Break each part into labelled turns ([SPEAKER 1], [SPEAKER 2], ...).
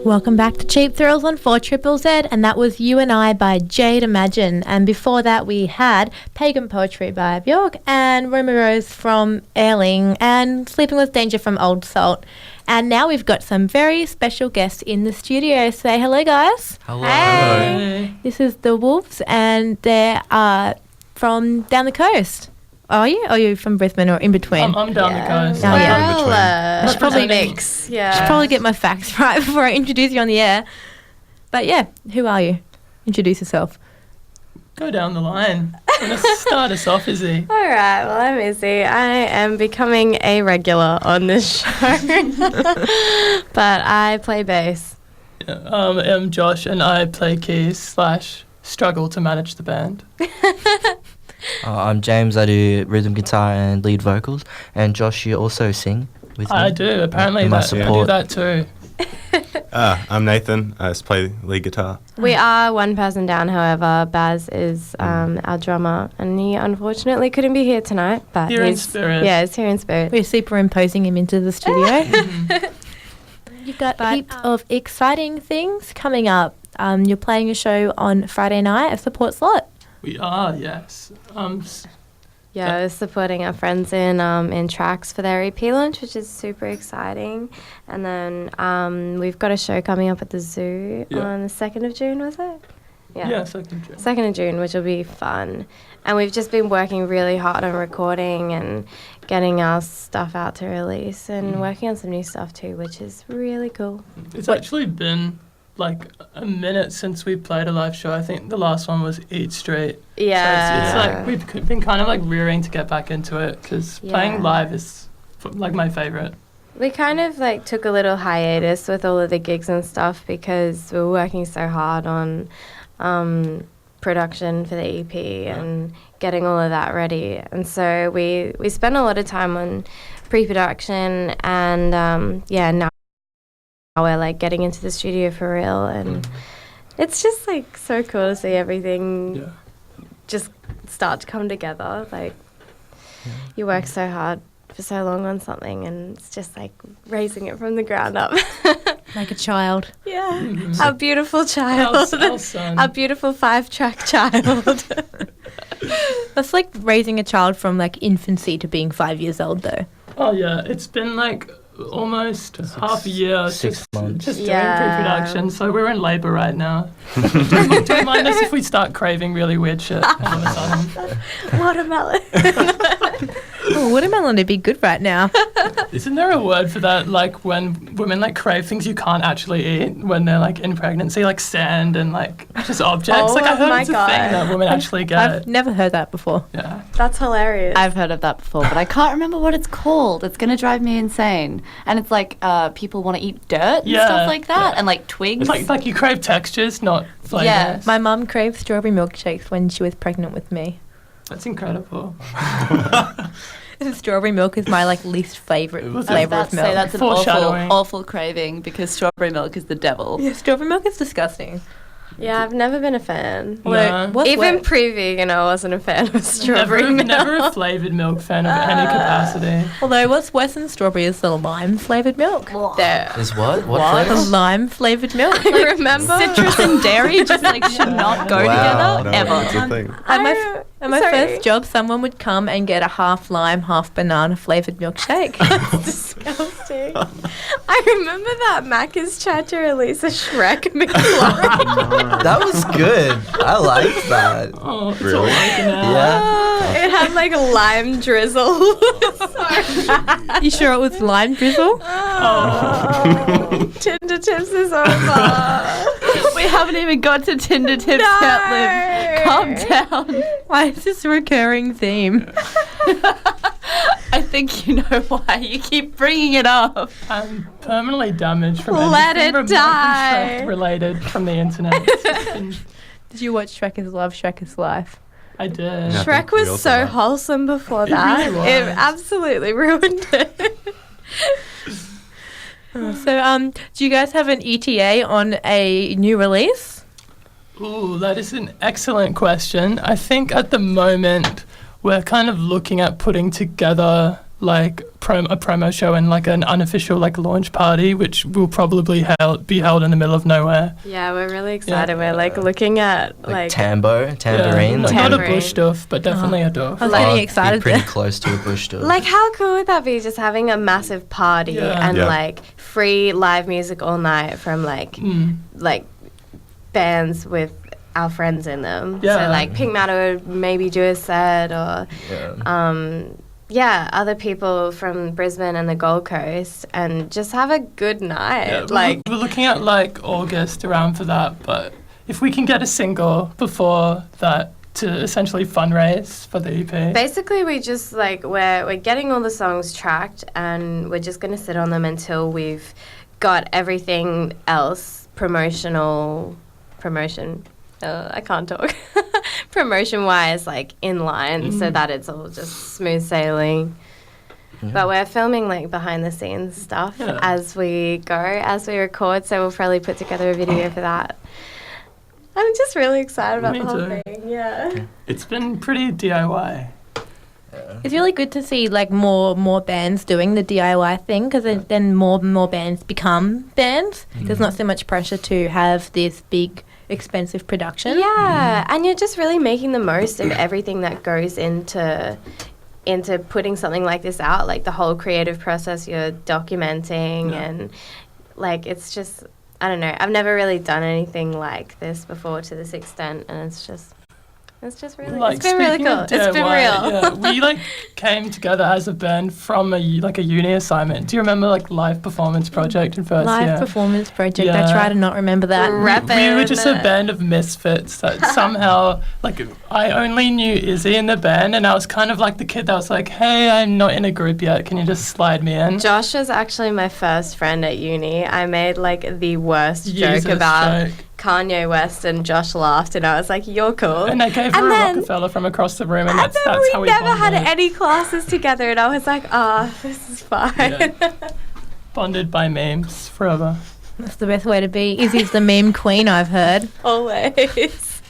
[SPEAKER 1] Welcome back to Cheap Thrills on 4ZZZ, and that was You and I by Jade Imagine. And before that, we had Pagan Poetry by Björk and Roma Rose from Erling and Sleeping with Danger from Old Salt. And now we've got some very special guests in the studio. Say hello, guys.
[SPEAKER 2] Hello.
[SPEAKER 1] Hey. This is the Wolves, and they are from down the coast. Are you? Or are you from Brisbane or in between?
[SPEAKER 3] I'm down the coast.
[SPEAKER 1] Oh, yeah.
[SPEAKER 3] I
[SPEAKER 1] should probably
[SPEAKER 3] mix.
[SPEAKER 1] should probably get my facts right before I introduce you on the air. But yeah, who are you? Introduce yourself.
[SPEAKER 3] Go down the line. I'm going to start us off, Izzy.
[SPEAKER 4] All right, well, I'm Izzy. I am becoming a regular on this show, but I play bass.
[SPEAKER 3] Yeah, I'm Josh, and I play keys / struggle to manage the band.
[SPEAKER 2] I'm James. I do rhythm guitar and lead vocals. And Josh, you also sing with me.
[SPEAKER 3] I do. Apparently,
[SPEAKER 2] my
[SPEAKER 3] I do
[SPEAKER 2] support.
[SPEAKER 3] that too.
[SPEAKER 5] I'm Nathan. I just play lead guitar.
[SPEAKER 4] We are one person down, however. Baz is our drummer, and he unfortunately couldn't be here tonight. But
[SPEAKER 3] Here in spirit.
[SPEAKER 4] Yeah, he's here in spirit.
[SPEAKER 1] We're superimposing him into the studio. You've got heaps of exciting things coming up. You're playing a show on Friday night, a support slot.
[SPEAKER 3] We are, yes.
[SPEAKER 4] Yeah, we're supporting our friends in tracks for their EP launch, which is super exciting. And then we've got a show coming up at the zoo on the 2nd of June, was it?
[SPEAKER 3] Yeah, 2nd of June.
[SPEAKER 4] 2nd of June, which will be fun. And we've just been working really hard on recording and getting our stuff out to release and working on some new stuff too, which is really cool.
[SPEAKER 3] It's actually been like a minute since we played a live show. I think the last one was Eat Street.
[SPEAKER 4] Yeah.
[SPEAKER 3] So it's like we've been kind of like rearing to get back into it because playing live is like my favourite.
[SPEAKER 4] We kind of like took a little hiatus with all of the gigs and stuff because we were working so hard on production for the EP and getting all of that ready. And so we spent a lot of time on pre-production and now we're like getting into the studio for real, and it's just like so cool to see everything just start to come together. Like you work so hard for so long on something, and it's just like raising it from the ground up.
[SPEAKER 1] Like a child.
[SPEAKER 4] Yeah, our beautiful child,
[SPEAKER 3] our son.
[SPEAKER 4] our beautiful 5-track child.
[SPEAKER 1] That's like raising a child from like infancy to being 5 years old, though.
[SPEAKER 3] Oh yeah, it's been like almost half a year
[SPEAKER 2] 6 months.
[SPEAKER 3] just doing pre-production, so we're in labour right now. Do you mind us if we start craving really weird shit all of a sudden?
[SPEAKER 4] Watermelon.
[SPEAKER 1] Oh, watermelon would be good right now.
[SPEAKER 3] Isn't there a word for that, like when women like crave things you can't actually eat when they're like in pregnancy, like sand and like just objects?
[SPEAKER 4] Oh
[SPEAKER 3] like I heard
[SPEAKER 4] my
[SPEAKER 3] it's a
[SPEAKER 4] God.
[SPEAKER 3] thing that women actually get.
[SPEAKER 1] I've never heard that before.
[SPEAKER 3] Yeah.
[SPEAKER 4] That's hilarious.
[SPEAKER 6] I've heard of that before, but I can't remember what it's called. It's going to drive me insane. And it's like people want to eat dirt and stuff like that, and like twigs.
[SPEAKER 3] It's like you crave textures, not flavours.
[SPEAKER 6] Yeah.
[SPEAKER 1] My mum craved strawberry milkshakes when she was pregnant with me.
[SPEAKER 3] That's incredible.
[SPEAKER 1] Strawberry milk is my like least favourite flavour of milk.
[SPEAKER 6] Say that's an
[SPEAKER 3] Foreshadowing.
[SPEAKER 6] awful craving because strawberry milk is the devil.
[SPEAKER 1] Yeah, strawberry milk is disgusting.
[SPEAKER 4] Yeah, I've never been a fan.
[SPEAKER 3] No.
[SPEAKER 1] What's
[SPEAKER 4] Even
[SPEAKER 1] worse?
[SPEAKER 4] pre-vegan, I wasn't a fan of strawberry milk.
[SPEAKER 3] Never a flavoured milk fan of any capacity.
[SPEAKER 1] Although what's worse than strawberry is the lime flavoured milk.
[SPEAKER 4] There.
[SPEAKER 2] Is what?
[SPEAKER 1] The
[SPEAKER 2] flavour?
[SPEAKER 1] lime flavoured milk.
[SPEAKER 4] I remember.
[SPEAKER 6] Citrus and dairy just like should not go
[SPEAKER 5] Wow,
[SPEAKER 6] together
[SPEAKER 5] no,
[SPEAKER 6] ever.
[SPEAKER 5] it's a thing.
[SPEAKER 1] At my first job, someone would come and get a half lime, half banana flavoured milkshake.
[SPEAKER 4] Disgusting. I remember that Macca's tried to release a Shrek McFlurry.
[SPEAKER 2] That was good. I liked that.
[SPEAKER 3] Oh, it's
[SPEAKER 5] Really?
[SPEAKER 3] all working out.
[SPEAKER 2] Yeah.
[SPEAKER 4] It had like a lime drizzle.
[SPEAKER 1] You sure it was lime drizzle?
[SPEAKER 4] Oh, Tinder Tips is over.
[SPEAKER 6] We haven't even got to Tinder tips yet, Liv. Calm down.
[SPEAKER 1] Why is this a recurring theme?
[SPEAKER 6] I think you know why. You keep bringing it up.
[SPEAKER 3] I'm permanently damaged from
[SPEAKER 4] Let
[SPEAKER 3] anything
[SPEAKER 4] it
[SPEAKER 3] remotely
[SPEAKER 4] die.
[SPEAKER 3] Shrek related from the internet. It's just been-
[SPEAKER 1] Did you watch Shrek is Love, Shrek is Life?
[SPEAKER 3] I did.
[SPEAKER 5] Yeah. I
[SPEAKER 4] Shrek
[SPEAKER 5] think we
[SPEAKER 4] was
[SPEAKER 5] also
[SPEAKER 4] so
[SPEAKER 5] have.
[SPEAKER 4] wholesome before
[SPEAKER 3] It
[SPEAKER 4] that.
[SPEAKER 3] really was.
[SPEAKER 4] It absolutely ruined it.
[SPEAKER 1] So, do you guys have an ETA on a new release?
[SPEAKER 3] Ooh, that is an excellent question. I think at the moment we're kind of looking at putting together like a promo show and like an unofficial like launch party, which will probably be held in the middle of nowhere.
[SPEAKER 4] Yeah, we're really excited. We're like looking at like
[SPEAKER 2] tambourine.
[SPEAKER 3] Not a
[SPEAKER 4] Tambourine.
[SPEAKER 3] bush stuff, but definitely a doof.
[SPEAKER 1] I was getting excited.
[SPEAKER 2] Pretty close to a bush doof.
[SPEAKER 4] like how cool would that be? Just having a massive party and
[SPEAKER 5] Yeah.
[SPEAKER 4] like free live music all night from like bands with our friends in them.
[SPEAKER 3] Yeah.
[SPEAKER 4] So like Pink Matter would maybe do a set, or other people from Brisbane and the Gold Coast, and just have a good night.
[SPEAKER 3] Yeah,
[SPEAKER 4] like
[SPEAKER 3] we're looking at like August around for that, but if we can get a single before that to essentially fundraise for the EP.
[SPEAKER 4] basically we just like we're getting all the songs tracked, and we're just gonna sit on them until we've got everything else promotion. I can't talk. Promotion wise, like in line, so that it's all just smooth sailing.
[SPEAKER 2] Yeah.
[SPEAKER 4] But we're filming like behind the scenes stuff as we go, as we record. So we'll probably put together a video for that. I'm just really excited about
[SPEAKER 3] Me
[SPEAKER 4] the whole
[SPEAKER 3] too.
[SPEAKER 4] thing. Yeah.
[SPEAKER 3] It's been pretty DIY.
[SPEAKER 1] It's really good to see like more bands doing the DIY thing, because then more bands become bands. There's not so much pressure to have this big expensive production.
[SPEAKER 4] Yeah, and you're just really making the most of everything that goes into putting something like this out, like the whole creative process you're documenting, and like it's just, I don't know, I've never really done anything like this before to this extent, and it's just really,
[SPEAKER 3] Like,
[SPEAKER 4] it's been really
[SPEAKER 3] speaking of
[SPEAKER 4] cool. It's been
[SPEAKER 3] DIY,
[SPEAKER 4] real.
[SPEAKER 3] Yeah, we like came together as a band from a uni assignment. Do you remember like live performance project in first
[SPEAKER 1] Live
[SPEAKER 3] year?
[SPEAKER 1] performance project. I
[SPEAKER 3] Yeah.
[SPEAKER 1] try to not remember that.
[SPEAKER 3] We were just a band of misfits that somehow, like, I only knew Izzy in the band, and I was kind of like the kid that was like, hey, I'm not in a group yet, can you just slide me in?
[SPEAKER 4] Josh was actually my first friend at uni. I made like the worst joke
[SPEAKER 3] Jesus
[SPEAKER 4] about
[SPEAKER 3] joke.
[SPEAKER 4] Kanye West, and Josh laughed, and I was like, "You're cool."
[SPEAKER 3] And I gave her a Rockefeller from across the room, and that's how
[SPEAKER 4] we
[SPEAKER 3] we
[SPEAKER 4] never had
[SPEAKER 3] bonded.
[SPEAKER 4] any classes together, and I was like, this is fine.
[SPEAKER 3] Yeah. Bonded by memes forever.
[SPEAKER 1] That's the best way to be. Izzy's the meme queen, I've heard.
[SPEAKER 4] Always.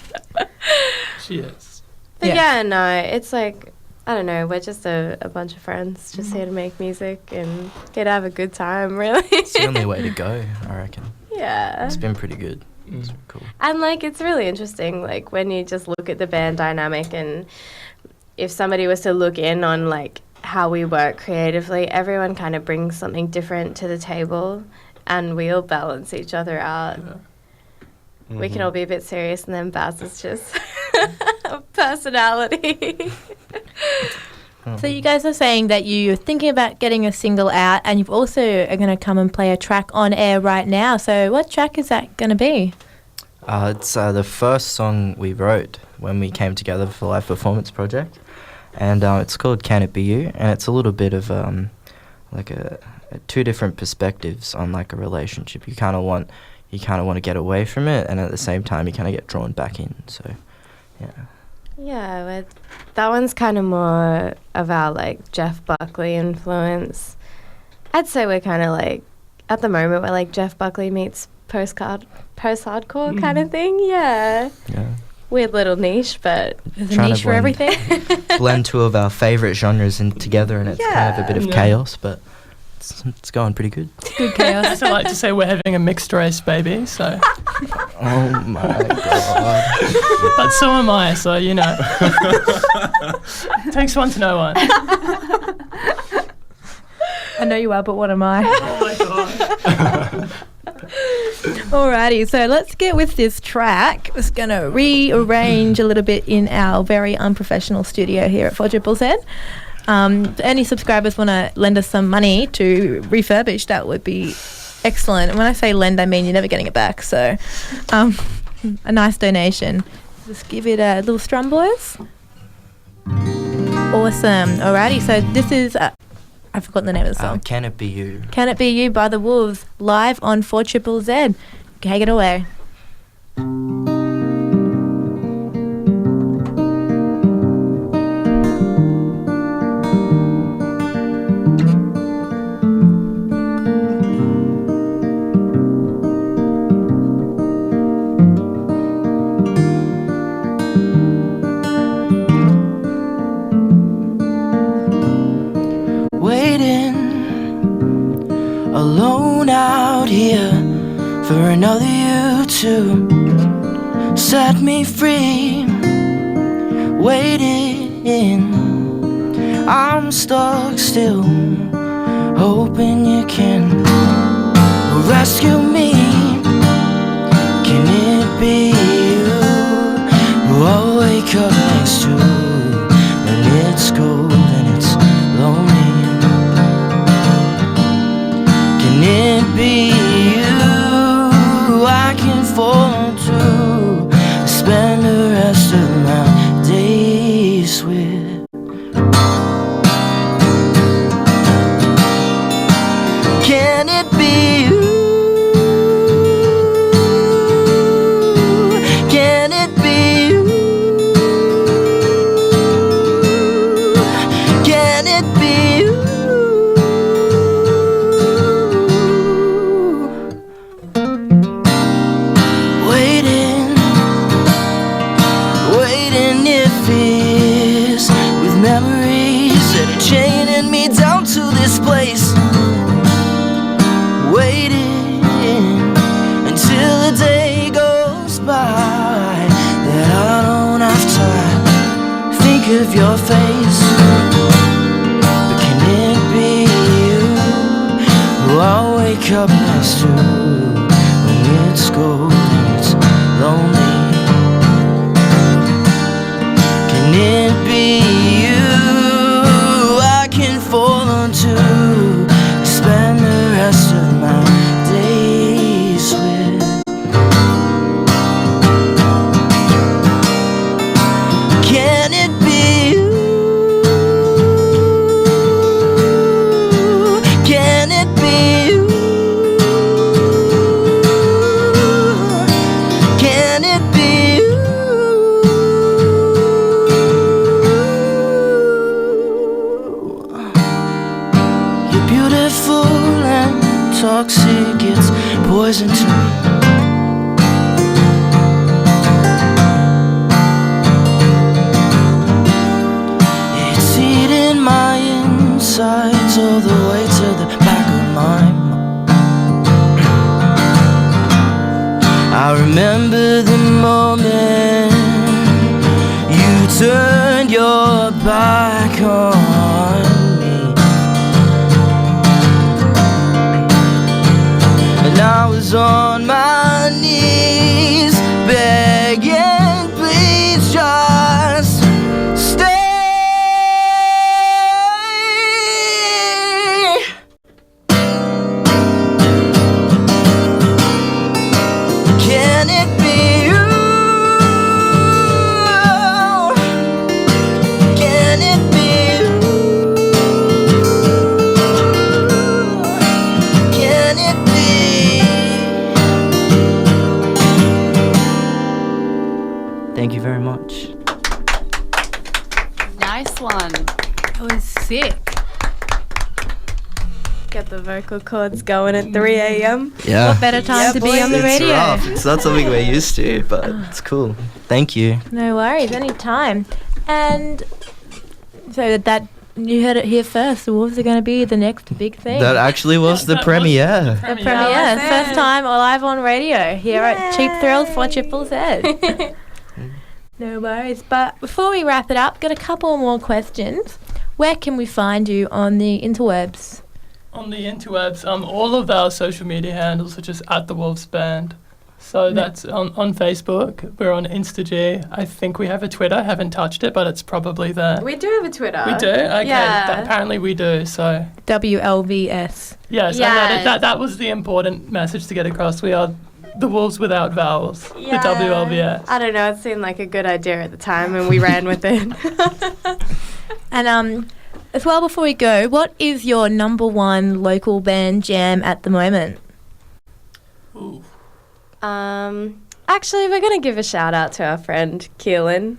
[SPEAKER 3] She is.
[SPEAKER 4] But
[SPEAKER 1] Yeah.
[SPEAKER 4] yeah, no, it's like, I don't know, we're just a bunch of friends just here to make music and here to have a good time, really.
[SPEAKER 2] It's the only way to go, I reckon.
[SPEAKER 4] Yeah.
[SPEAKER 2] It's been pretty good. It's cool.
[SPEAKER 4] And like it's really interesting, like when you just look at the band dynamic, and if somebody was to look in on like how we work creatively, everyone kind of brings something different to the table, and we all balance each other out.
[SPEAKER 3] Yeah.
[SPEAKER 4] We can all be a bit serious, and then Baz is just personality.
[SPEAKER 1] So you guys are saying that you're thinking about getting a single out, and you've also are going to come and play a track on air right now. So what track is that going to be?
[SPEAKER 2] It's the first song we wrote when we came together for the live performance project, and it's called "Can It Be You," and it's a little bit of like a two different perspectives on like a relationship. You kind of want to get away from it, and at the same time you kind of get drawn back in. So yeah.
[SPEAKER 4] Yeah, but that one's kind of more of our like Jeff Buckley influence. I'd say we're kind of like, at the moment, we're like Jeff Buckley meets post-hardcore kind of thing. Yeah. Weird little niche, but
[SPEAKER 1] There's a
[SPEAKER 2] Trying to
[SPEAKER 1] niche for
[SPEAKER 2] blend.
[SPEAKER 1] everything.
[SPEAKER 2] Blend two of our favourite genres in together, and it's kind of a bit of
[SPEAKER 3] Yeah.
[SPEAKER 2] chaos, but it's going pretty good.
[SPEAKER 1] Good chaos.
[SPEAKER 3] As I like to say, we're having a mixed race baby, so.
[SPEAKER 2] Oh my god.
[SPEAKER 3] But so am I, so you know. Takes one to know one.
[SPEAKER 1] I know you are, but what am I?
[SPEAKER 3] Oh my god.
[SPEAKER 1] Alrighty, so let's get with this track. Just going to rearrange a little bit in our very unprofessional studio here at 4ZZZ. If any subscribers want to lend us some money to refurbish, that would be excellent. And when I say lend, I mean you're never getting it back. So a nice donation. Just give it a little strum, boys. Awesome. Alrighty, so this is... I've forgotten the name of the song.
[SPEAKER 2] Can It Be You?
[SPEAKER 1] Can It Be You by The Wolves, live on 4ZZZ. Take it away.
[SPEAKER 2] waiting alone out here for another you to set me free. Waiting, I'm stuck still, hoping you can rescue me. Can it be you who I'll wake up next to when it's cold and it's lonely? Can it be you I can fall to spend the rest of my days with? Can it be you? Can it be you? Can it be you? Waiting, waiting if it's with memories that are chaining me down to this place. Waiting until the day goes by that I don't have to think of your face. But can it be you who I'll wake up next to when it's cold and it's lonely? Can it be you I can fall onto, spend the rest of my days with? Can it be you? Can it be you? Can it be you? You're beautiful and toxic, it's poison to me. It's eating my insides all the way to the back of my mind. I remember the moment you turned your back on me, and I was on my knees begging, please just stay. Can it be you? Can it be you? Can it be? Thank you very much.
[SPEAKER 6] Nice one.
[SPEAKER 1] That was sick.
[SPEAKER 4] Get the vocal cords going at 3 a.m.
[SPEAKER 2] Yeah.
[SPEAKER 1] What better time to be on the
[SPEAKER 2] It's
[SPEAKER 1] radio?
[SPEAKER 2] rough. It's not something we're used to, but it's cool. Thank you.
[SPEAKER 1] No worries, anytime. And so that you heard it here first. The Wolves are going to be the next big thing.
[SPEAKER 2] That actually was the
[SPEAKER 3] That was
[SPEAKER 2] premiere.
[SPEAKER 1] The premiere, first time live on radio here at Cheap Thrills for Thrillzzz. No worries. But before we wrap it up, got a couple more questions. Where can we find you on the interwebs?
[SPEAKER 3] On the interwebs, all of our social media handles are just at the Wolves Band. So that's on Facebook. We're on Insta.G. I think we have a Twitter. Haven't touched it, but it's probably there.
[SPEAKER 4] We do have a Twitter.
[SPEAKER 3] We do? Okay.
[SPEAKER 4] Yeah.
[SPEAKER 3] Apparently we do. So
[SPEAKER 1] WLVS.
[SPEAKER 3] yes,
[SPEAKER 4] Yes.
[SPEAKER 3] and that was the important message to get across. We are the Wolves without vowels.
[SPEAKER 4] Yeah.
[SPEAKER 3] The WLVS.
[SPEAKER 4] I don't know. It seemed like a good idea at the time, and we ran with it.
[SPEAKER 1] And as well, before we go, what is your number one local band jam at the moment?
[SPEAKER 3] Ooh.
[SPEAKER 4] Actually, we're gonna give a shout out to our friend Keelan.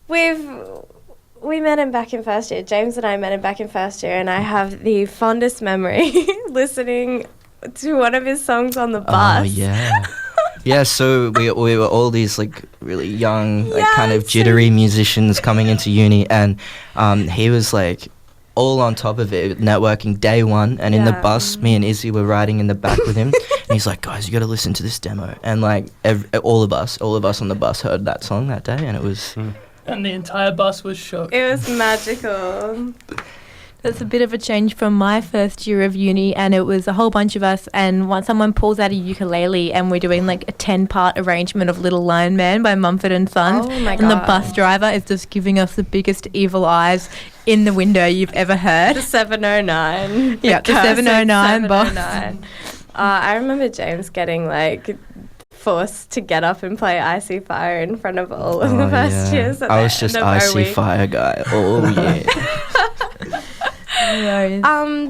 [SPEAKER 4] We met him back in first year. James and I met him back in first year, and I have the fondest memory listening to one of his songs on the bus.
[SPEAKER 2] Oh, yeah. Yeah, so we were all these like really young, like kind of
[SPEAKER 4] Yes.
[SPEAKER 2] jittery musicians coming into uni, and he was like all on top of it, networking day one, and in the bus, me and Izzy were riding in the back with him, and he's like, guys, you got to listen to this demo. And like all of us on the bus heard that song that day, and it was...
[SPEAKER 3] And the entire bus was shook.
[SPEAKER 4] It was magical.
[SPEAKER 1] That's a bit of a change from my first year of uni, and it was a whole bunch of us, and once someone pulls out a ukulele and we're doing like a 10-part arrangement of Little Lion Man by Mumford and Sons,
[SPEAKER 4] my
[SPEAKER 1] and the
[SPEAKER 4] God.
[SPEAKER 1] bus driver is just giving us the biggest evil eyes in the window you've ever heard.
[SPEAKER 4] The 709.
[SPEAKER 1] Yeah, the 709 box.
[SPEAKER 4] 709. I remember James getting like forced to get up and play Icy Fire in front of all of the first years. At
[SPEAKER 2] I
[SPEAKER 4] the
[SPEAKER 2] was just
[SPEAKER 4] end of our
[SPEAKER 2] Icy
[SPEAKER 4] week.
[SPEAKER 2] Fire guy all year.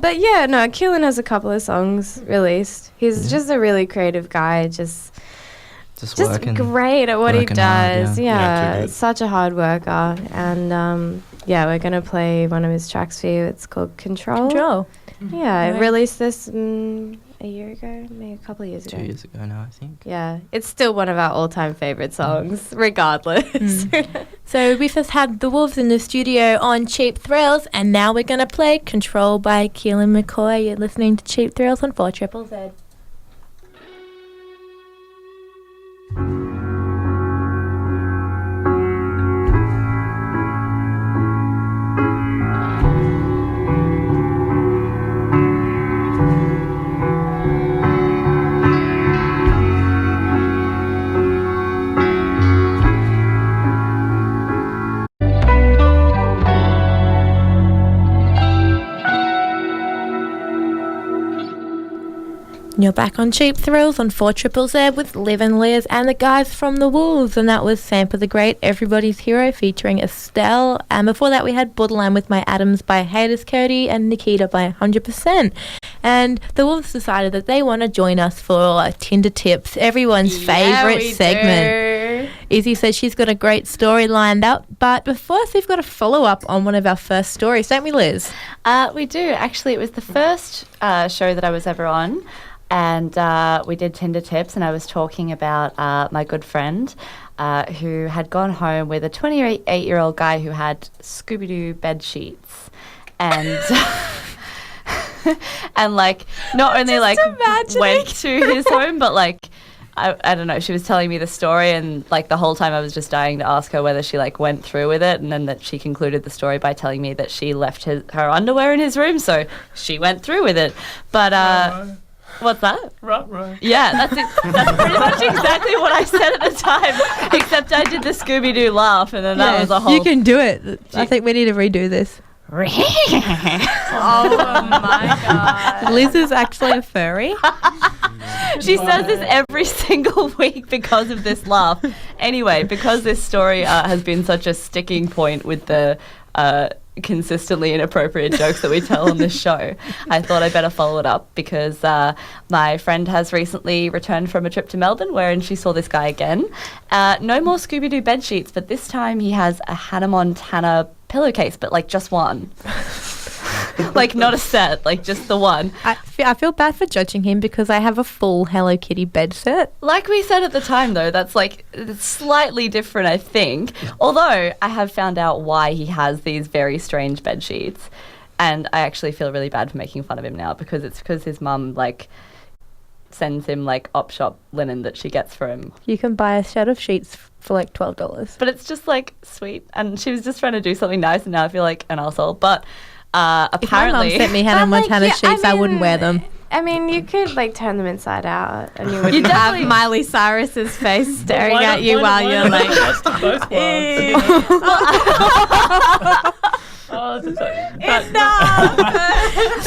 [SPEAKER 4] But yeah, no, Keelan has a couple of songs released. He's just a really creative guy, just
[SPEAKER 2] working,
[SPEAKER 4] great at what he
[SPEAKER 2] working hard,
[SPEAKER 4] does.
[SPEAKER 5] Yeah, too good.
[SPEAKER 4] Such a hard worker. And yeah, we're gonna play one of his tracks for you. It's called Control.
[SPEAKER 1] Control.
[SPEAKER 4] Yeah, I
[SPEAKER 1] Right.
[SPEAKER 4] released this a year ago, maybe a couple of years ago.
[SPEAKER 2] 2 years ago now, I think.
[SPEAKER 4] Yeah, it's still one of our all-time favorite songs, regardless.
[SPEAKER 1] So we first had the Wolves in the studio on Cheap Thrills, and now we're going to play Control by Keelan McCoy. You're listening to Cheap Thrills on 4ZZZ. You're back on Cheap Thrills on 4ZZZ with Liv and Liz and the guys from the Wolves, and that was Sampa the Great, Everybody's Hero featuring Estelle, and before that we had Borderline with My Atoms by Haters Cody and Nikita by 100%. And the Wolves decided that they want to join us for Tinder Tips, everyone's favourite segment. Izzy says she's got a great story lined up, but before us we've got a follow-up on one of our first stories, don't we, Liz?
[SPEAKER 6] We do. Actually, it was the first show that I was ever on. And we did Tinder Tips, and I was talking about my good friend who had gone home with a 28-year-old guy who had Scooby-Doo bed sheets. And and like not only like went to his home, but like I don't know, she was telling me the story, and like the whole time I was just dying to ask her whether she like went through with it, and then that she concluded the story by telling me that she left her underwear in his room, so she went through with it. But what's that?
[SPEAKER 3] Right.
[SPEAKER 6] Yeah, that's it. That's pretty much exactly what I said at the time, except I did the Scooby-Doo laugh, and then that was a whole...
[SPEAKER 1] You can do it. I think we need to redo this.
[SPEAKER 4] Oh my God.
[SPEAKER 1] Liz is actually a furry.
[SPEAKER 6] She says this every single week because of this laugh. Anyway, because this story has been such a sticking point with the consistently inappropriate jokes that we tell on this show, I thought I'd better follow it up because my friend has recently returned from a trip to Melbourne wherein she saw this guy again. No more Scooby-Doo bed sheets, but this time he has a Hannah Montana pillowcase, but like just one. Like not a set, like just the one.
[SPEAKER 1] I feel bad for judging him because I have a full Hello Kitty bed set.
[SPEAKER 6] Like we said at the time, though, that's like it's slightly different, I think. Although I have found out why he has these very strange bed sheets, and I actually feel really bad for making fun of him now because it's because his mum like sends him like op shop linen that she gets for him.
[SPEAKER 1] You can buy a set of sheets for like $12.
[SPEAKER 6] But it's just like sweet, and she was just trying to do something nice, and now I feel like an arsehole. But apparently,
[SPEAKER 1] if my mum sent me Hannah Montana sheets, I wouldn't wear them.
[SPEAKER 4] I mean, you could like turn them inside out, and you would
[SPEAKER 6] You
[SPEAKER 4] have
[SPEAKER 6] definitely-
[SPEAKER 4] Miley Cyrus's face staring
[SPEAKER 3] Why
[SPEAKER 4] at
[SPEAKER 3] not-
[SPEAKER 4] you
[SPEAKER 3] why
[SPEAKER 4] while
[SPEAKER 3] not-
[SPEAKER 4] you're
[SPEAKER 3] why not
[SPEAKER 4] like,
[SPEAKER 3] best of both worlds?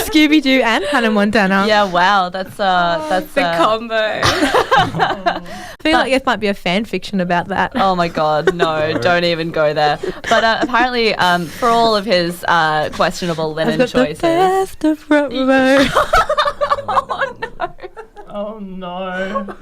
[SPEAKER 1] Scooby-Doo and Hannah Montana.
[SPEAKER 6] yeah, wow, that's
[SPEAKER 4] the combo.
[SPEAKER 1] I feel like it might be a fan fiction about that.
[SPEAKER 6] Oh my God, no, don't even go there. But apparently, for all of his questionable
[SPEAKER 1] I've
[SPEAKER 6] linen
[SPEAKER 1] got
[SPEAKER 6] choices.
[SPEAKER 1] the best of front row.
[SPEAKER 6] Oh no.
[SPEAKER 3] Oh no.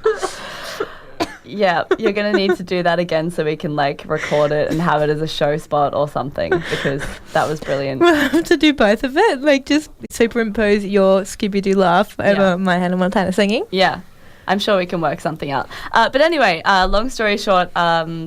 [SPEAKER 6] Yeah, you're going to need to do that again so we can like record it and have it as a show spot or something because that was brilliant.
[SPEAKER 1] We'll have to do both of it. Like just superimpose your Scooby-Doo laugh over my Hannah Montana singing.
[SPEAKER 6] Yeah. I'm sure we can work something out. But anyway, long story short,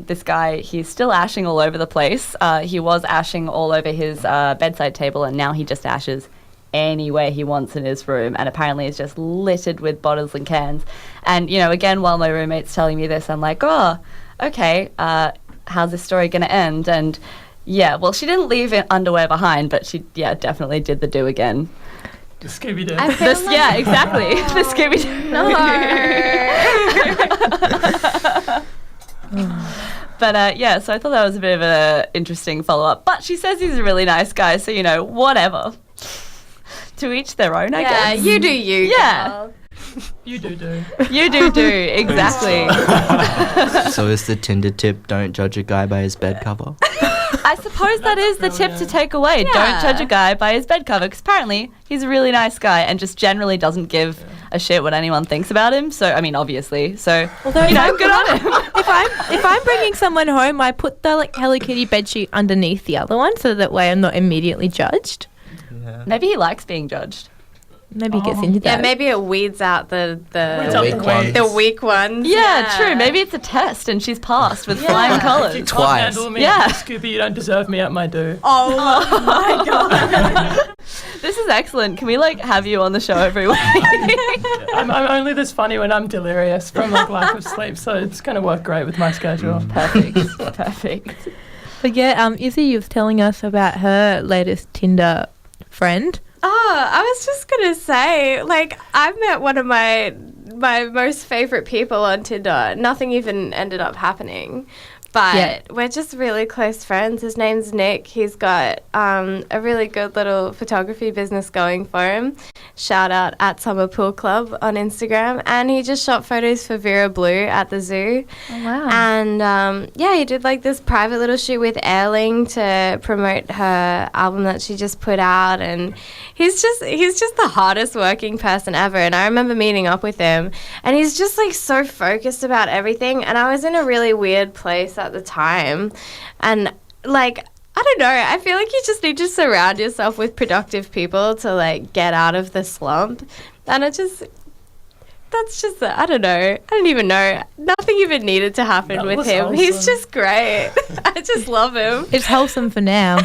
[SPEAKER 6] this guy, he's still ashing all over the place. He was ashing all over his bedside table, and now he just ashes anywhere he wants in his room, and apparently it's just littered with bottles and cans. And, you know, again, while my roommate's telling me this, I'm like, oh, okay, how's this story going to end? And, yeah, well, she didn't leave underwear behind, but she, definitely did the do again.
[SPEAKER 3] The Scooby-Doo.
[SPEAKER 6] Yeah, exactly. The Scooby-Doo.
[SPEAKER 4] No.
[SPEAKER 6] But, so I thought that was a bit of an interesting follow-up. But she says he's a really nice guy, so, you know, whatever. To each their own, I guess.
[SPEAKER 4] Yeah, you do you.
[SPEAKER 6] Yeah.
[SPEAKER 4] Girl.
[SPEAKER 3] You do.
[SPEAKER 6] You do, exactly.
[SPEAKER 2] So is the Tinder tip, don't judge a guy by his bed cover?
[SPEAKER 6] I suppose that is the tip to take away.
[SPEAKER 4] Yeah.
[SPEAKER 6] Don't judge a guy by his bed cover, because apparently he's a really nice guy and just generally doesn't give a shit what anyone thinks about him. So, I mean, obviously. So,
[SPEAKER 1] Although,
[SPEAKER 6] you know, good on him.
[SPEAKER 1] if I'm bringing someone home, I put the like Hello Kitty bedsheet underneath the other one, so that way I'm not immediately judged.
[SPEAKER 2] Yeah.
[SPEAKER 6] Maybe he likes being judged.
[SPEAKER 1] Maybe he gets into that.
[SPEAKER 4] Yeah, maybe it weeds out the weak ones.
[SPEAKER 6] Yeah, true. Maybe it's a test and she's passed with flying
[SPEAKER 3] If you
[SPEAKER 6] colours.
[SPEAKER 3] can't
[SPEAKER 2] Twice.
[SPEAKER 3] handle me,
[SPEAKER 6] Yeah.
[SPEAKER 3] Scooby, you don't deserve me at my do.
[SPEAKER 4] Oh my god.
[SPEAKER 6] This is excellent. Can we have you on the show every week?
[SPEAKER 3] I'm only this funny when I'm delirious from lack of sleep, so it's going to work great with my schedule.
[SPEAKER 6] Perfect.
[SPEAKER 1] But yeah, Izzy was telling us about her latest Tinder friend.
[SPEAKER 4] Oh, I was just going to say, I met one of my most favourite people on Tinder. Nothing even ended up happening. But we're just really close friends. His name's Nick. He's got a really good little photography business going for him. Shout out at Summer Pool Club on Instagram. And he just shot photos for Vera Blue at the zoo.
[SPEAKER 6] Oh, wow.
[SPEAKER 4] And he did this private little shoot with Airling to promote her album that she just put out. And he's just the hardest working person ever. And I remember meeting up with him, and he's just so focused about everything. And I was in a really weird place at the time, and I don't know, I feel like you just need to surround yourself with productive people to get out of the slump. And I don't know, I don't even know, nothing even needed to happen with him. He's just great. I just love him.
[SPEAKER 1] It's wholesome for now.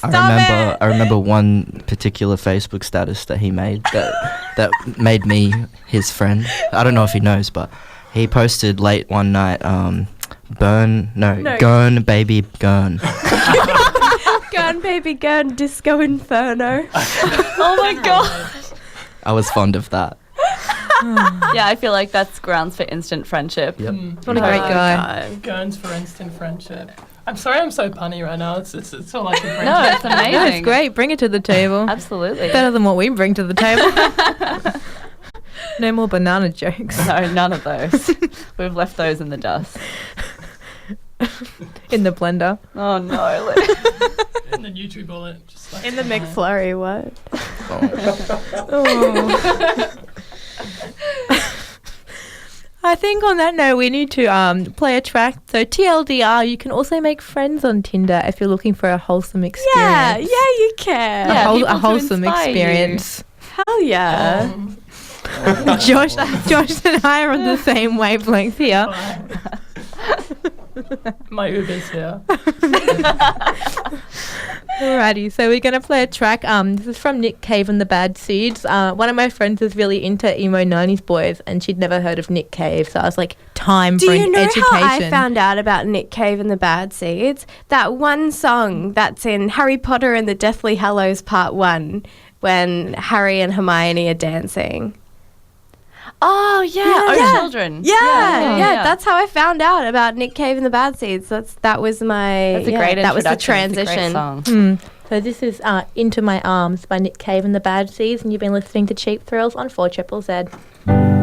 [SPEAKER 2] I remember one particular Facebook status that he made that made me his friend. I don't know if he knows, but he posted late one night, gurn, baby, gurn.
[SPEAKER 4] Gurn, baby, gurn, disco inferno.
[SPEAKER 6] Oh my god.
[SPEAKER 2] I was fond of that.
[SPEAKER 6] Yeah, I feel like that's grounds for instant friendship.
[SPEAKER 2] Yep.
[SPEAKER 1] What a great guy.
[SPEAKER 4] God.
[SPEAKER 3] Guns for instant friendship. I'm sorry I'm so punny right now. It's all I can bring.
[SPEAKER 6] No,
[SPEAKER 3] to
[SPEAKER 6] it's
[SPEAKER 3] it.
[SPEAKER 6] amazing.
[SPEAKER 1] Yeah, it's great. Bring it to the table.
[SPEAKER 6] Absolutely.
[SPEAKER 1] Better than what we bring to the table. No more banana jokes.
[SPEAKER 6] No, none of those. We've left those in the dust.
[SPEAKER 1] In the blender.
[SPEAKER 6] Oh no.
[SPEAKER 3] In the NutriBullet. Just
[SPEAKER 4] In the McFlurry, what?
[SPEAKER 1] I think on that note, we need to play a track. So TLDR, you can also make friends on Tinder if you're looking for a wholesome experience.
[SPEAKER 4] Yeah, you can.
[SPEAKER 6] Yeah,
[SPEAKER 1] a
[SPEAKER 6] people to
[SPEAKER 1] wholesome
[SPEAKER 6] inspire you.
[SPEAKER 1] experience.
[SPEAKER 4] Hell yeah.
[SPEAKER 1] Josh and I are on the same wavelength here.
[SPEAKER 3] My Uber's here.
[SPEAKER 1] Alrighty, so we're going to play a track. This is from Nick Cave and the Bad Seeds. One of my friends is really into emo 90s boys, and she'd never heard of Nick Cave, so I was like, time for an education.
[SPEAKER 4] How I found out about Nick Cave and the Bad Seeds? That one song that's in Harry Potter and the Deathly Hallows Part 1, when Harry and Hermione are dancing.
[SPEAKER 6] Oh yeah,
[SPEAKER 4] Yeah.
[SPEAKER 6] Children.
[SPEAKER 4] Yeah, that's how I found out about Nick Cave and the Bad Seeds. That was my
[SPEAKER 6] That's a great
[SPEAKER 4] that was the
[SPEAKER 6] introduction. It's a great
[SPEAKER 4] transition.
[SPEAKER 6] song.
[SPEAKER 1] So this is Into My Arms by Nick Cave and the Bad Seeds, and you've been listening to Cheap Thrills on 4ZZZ.